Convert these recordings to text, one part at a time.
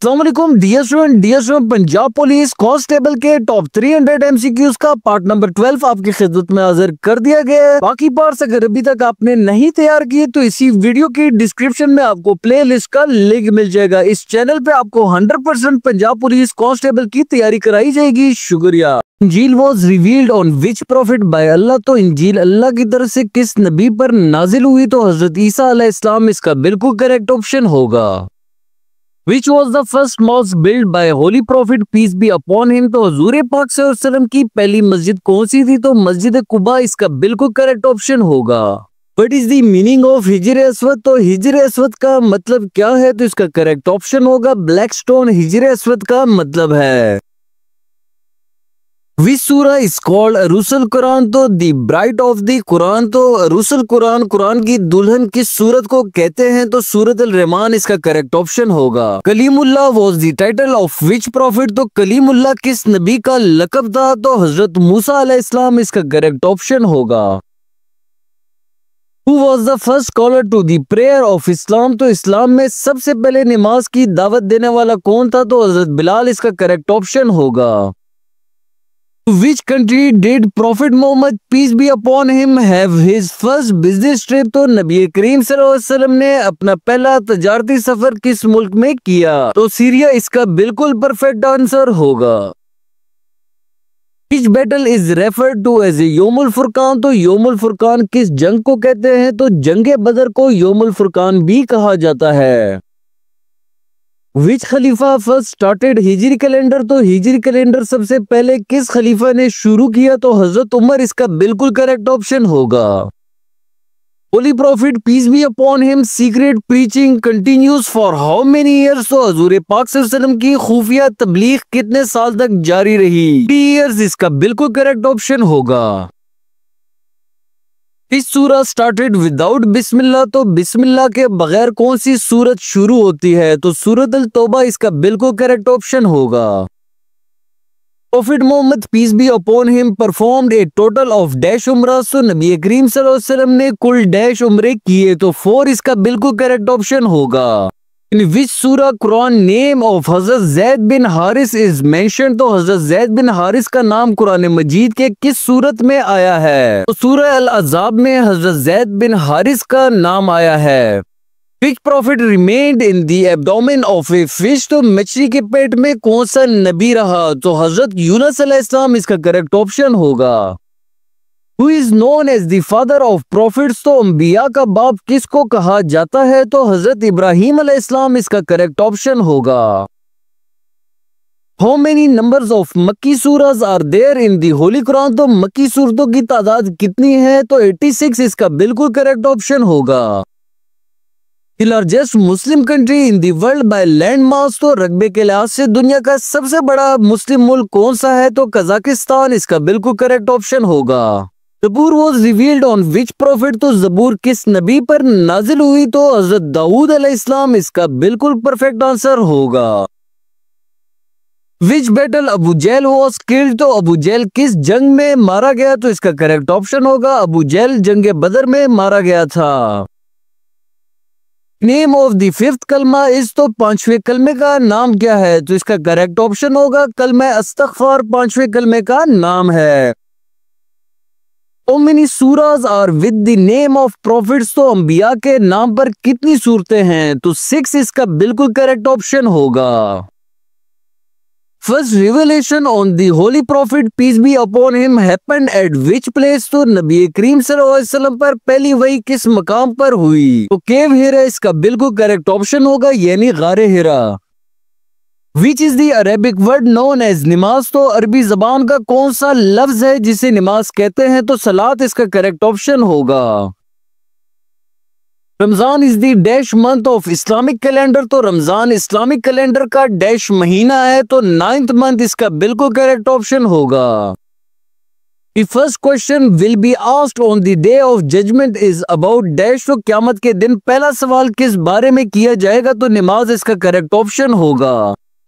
अस्सलाम वालेकुम dear student, Punjab police constable के टॉप 300 एमसीक्यूज का पार्ट नंबर 12 आपकी खिदमत में हाजिर कर दिया गया है। बाकी पार्ट्स अगर अभी तक आपने नहीं तैयार किए तो इसी वीडियो की डिस्क्रिप्शन में आपको प्ले लिस्ट का लिंक मिल जाएगा। इस चैनल पे आपको 100% पंजाब पुलिस कांस्टेबल की तैयारी कराई जाएगी। शुक्रिया। इंजील was revealed on which prophet by Allah, तो इंजील अल्लाह की तरफ से किस नबी पर नाजिल हुई? तो हजरत ईसा अलैहिस्सलाम इसका बिल्कुल करेक्ट ऑप्शन होगा। Which was the first mosque built by Holy Prophet peace be upon him, तो हजूर पाक सल्लल्लाहु अलैहि वसल्लम की पहली मस्जिद कौन सी थी? तो मस्जिद कुबा इसका बिल्कुल करेक्ट ऑप्शन होगा। What is the meaning of हिजर Aswad, तो हिजर अस्वद का मतलब क्या है? तो इसका करेक्ट ऑप्शन होगा ब्लैक स्टोन हिजर अस्वद का मतलब है। Which surah is called अरूसल Quran, तो दी ब्राइड ऑफ दी कुरान, तो अरूसल कुरान कुरान की दुल्हन किस सूरत को कहते हैं? तो सूरत अल रहमान इसका करेक्ट ऑप्शन होगा। Kalimullah was the title of which prophet, तो कलीमुल्लाह किस नबी का लक़ब था? तो हजरत मूसा अलैहिस्सलाम इसका करेक्ट ऑप्शन होगा। Who was the first caller to the prayer of Islam, तो इस्लाम में सबसे पहले नमाज की दावत देने वाला कौन था? तो हजरत बिलाल इसका करेक्ट ऑप्शन होगा। Which country did Prophet Muhammad peace be upon him have his first business trip, तो नबी करीम सल्लल्लाहु अलैहि वसल्लम ने अपना पहला तजारती सफर किस मुल्क में किया? तो सीरिया इसका बिल्कुल परफेक्ट आंसर होगा। Which battle is referred to as a योमुल फुरकान, तो योमुल फुरकान किस जंग को कहते हैं? तो जंगे बदर को योमुल फुरकान भी कहा जाता है। विच खलीफा फर्स्ट स्टार्टेड हिजरी कैलेंडर, तो हिजरी कैलेंडर सबसे पहले किस खलीफा ने शुरू किया? तो हजरत उमर इसका बिल्कुल करेक्ट ऑप्शन होगा। Holy prophet peace be upon him secret preaching continues for how many years, तो हजूर पाक सल्लल्लाहु अलैहि वसल्लम की खुफिया तबलीग कितने साल तक जारी रही? 3 इयर्स इसका बिल्कुल करेक्ट ऑप्शन होगा। इस सूरत स्टार्टेड विदाउट बिस्मिल्लाह, तो बिस्मिल्लाह के बगैर कौन सी सूरत शुरू होती है? तो सूरत अल तौबा इसका बिल्कुल करेक्ट ऑप्शन होगा। Prophet Muhammad peace be upon him performed a total of dash उम्रा, तो नबी करीम सल्लल्लाहु अलैहि वसल्लम ने कुल डैश उम्रे किए? तो 4 इसका बिल्कुल करेक्ट ऑप्शन होगा। इन विच सूरा Quran name of Hazrat Zaid bin Haris is mention, तो हजरत जैद बिन हारिस का नाम कुरान मजीद के किस सूरत में आया है? तो सूरह अल अज़ाब में हजरत जैद बिन हारिस का नाम आया है। Which prophet remained in the abdomen of a fish, तो मछली के पेट में कौन सा नबी रहा? तो हजरत यूनुस अलैहिस्सलाम इसका करेक्ट ऑप्शन होगा। Who is known as the father of prophets, तो अंबिया का बाप किसको कहा जाता है? तो हजरत इब्राहीम अलैहिस्सलाम इसका करेक्ट ऑप्शन होगा। How many numbers of मक्की सूरज are there in the Holi Quran, तो मक्की सूरतों की तादाद कितनी है? तो 86 इसका बिल्कुल करेक्ट ऑप्शन होगा। The largest Muslim country in the world by land mass, तो रकबे के लिहाज से दुनिया का सबसे बड़ा मुस्लिम मुल्क कौन सा है? तो कजाकिस्तान इसका बिल्कुल करेक्ट ऑप्शन होगा। ज़बूर was revealed on which prophet, तो ज़बूर किस नबी पर नाजिल हुई? तो हज़रत दाऊद अलैहिस्सलाम इसका बिल्कुल परफेक्ट आंसर होगा। विच battle Abu Jahl was killed, तो अबू जहल किस जंग में मारा गया? तो इसका करेक्ट ऑप्शन होगा अबू जहल जंग बदर में मारा गया था। नेम ऑफ द 5th कलमा इस, तो 5वें कलमे का नाम क्या है? तो इसका करेक्ट ऑप्शन होगा कलमा अस्तगफार 5वें कलमे का नाम है। How many सूराज are with the name of prophets, तो अंबिया के नाम पर कितनी सूरतें हैं? तो 6 इसका बिल्कुल करेक्ट ऑप्शन होगा। First revelation on the holy prophet peace be upon him happened at which place, तो नबी करीम सल्लल्लाहु अलैहि वसल्लम पर पहली वही किस मकाम पर हुई? तो केव हिरा इसका बिल्कुल करेक्ट ऑप्शन होगा, यानी गारे हिरा। Which is the Arabic word known as नमाज, तो अरबी जबान का कौन सा लफ्ज है जिसे नमाज कहते हैं? तो सलात इसका करेक्ट ऑप्शन होगा। Ramzan is the dash month of Islamic calendar, तो रमजान इस्लामिक कैलेंडर का डैश महीना है? तो 9th मंथ इसका बिल्कुल करेक्ट ऑप्शन होगा। The first question will be asked on the day of judgment is about dash, तो क़यामत के दिन पहला सवाल किस बारे में किया जाएगा? तो नमाज इसका करेक्ट ऑप्शन होगा।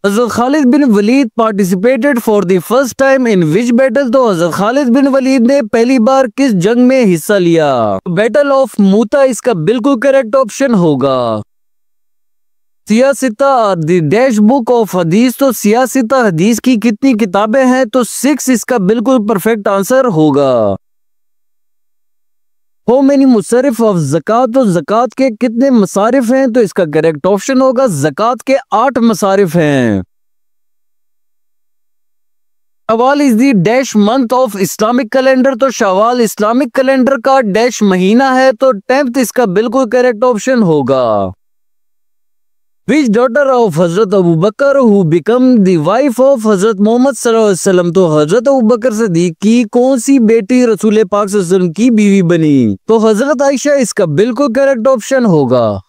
हज़रत खालिद बिन वलीद participated for the first time in which battle, तो हज़रत खालिद बिन वलीद ने पहली बार किस जंग में हिस्सा लिया? बैटल ऑफ मूता इसका बिल्कुल करेक्ट ऑप्शन होगा। सियासिता द डैश बुक ऑफ हदीस, तो सियासिता हदीस की कितनी किताबें हैं? तो 6 इसका बिल्कुल परफेक्ट आंसर होगा। हो मैनी मुसरिफ ऑफ ज़कात, तो ज़कात के कितने मसारिफ हैं? तो इसका करेक्ट ऑप्शन होगा ज़कात के 8 मसारिफ हैं। Shawwal is the dash month of Islamic calendar, तो शवाल इस्लामिक कैलेंडर का डैश महीना है। तो 10th इसका बिल्कुल करेक्ट ऑप्शन होगा। विच डॉटर ऑफ हजरत अबू बकर who became the wife of हजरत मोहम्मद सल्लल्लाहु अलैहि वसल्लम, तो हजरत अबू बकर सिद्दीक की कौन सी बेटी रसूल पाक सल्लल्लाहु अलैहि वसल्लम की बीवी बनी? तो हजरत आयशा इसका बिल्कुल करेक्ट ऑप्शन होगा।